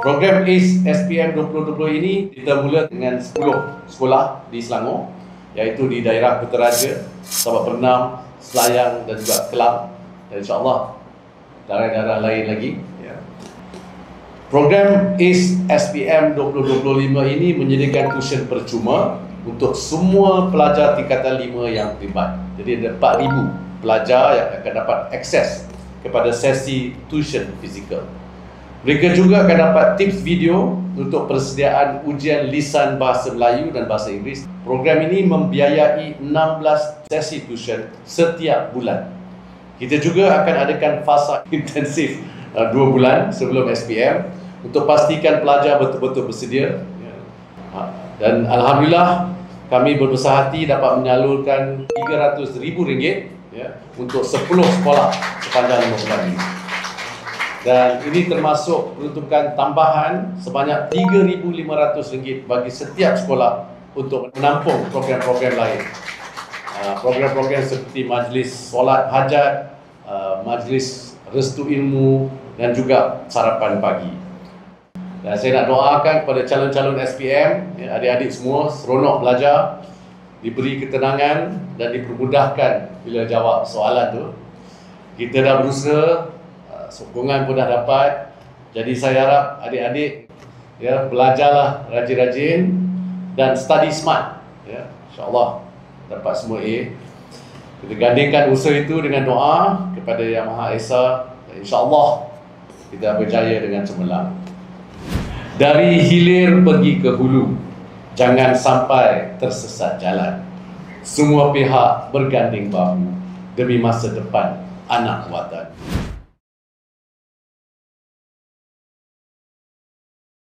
Program ACE SPM 2020 ini kita mula dengan 10 sekolah di Selangor, iaitu di daerah Putrajaya, Sabak Bernam, Selayang dan juga Kelang, dan insyaAllah daerah-daerah lain lagi. Program ACE SPM 2025 ini menyediakan tuition percuma untuk semua pelajar tingkatan 5 yang terlibat. Jadi ada 4,000 pelajar yang akan dapat akses kepada sesi tuition fizikal. Mereka juga akan dapat tips video untuk persediaan ujian lisan bahasa Melayu dan bahasa Inggeris. Program ini membiayai 16 sesi tuition setiap bulan. Kita juga akan adakan fasa intensif 2 bulan sebelum SPM untuk pastikan pelajar betul-betul bersedia. Dan Alhamdulillah kami berbesar hati dapat menyalurkan RM300,000 untuk 10 sekolah sepanjang 5 bulan ini. Dan ini termasuk peruntukan tambahan sebanyak RM3,500 bagi setiap sekolah untuk menampung program-program lain. Program-program seperti majlis solat hajat, majlis restu ilmu dan juga sarapan pagi. Dan saya nak doakan kepada calon-calon SPM, adik-adik semua seronok belajar, diberi ketenangan dan dipermudahkan bila jawab soalan tu. Kita dah berusaha, sokongan pun dah dapat. Jadi saya harap adik-adik belajarlah rajin-rajin dan study smart. InsyaAllah dapat semua A. Kita gandingkan usaha itu dengan doa kepada Yang Maha Esa. InsyaAllah kita berjaya dengan cemerlang. Dari hilir pergi ke hulu, jangan sampai tersesat jalan. Semua pihak berganding bahu demi masa depan anak watan.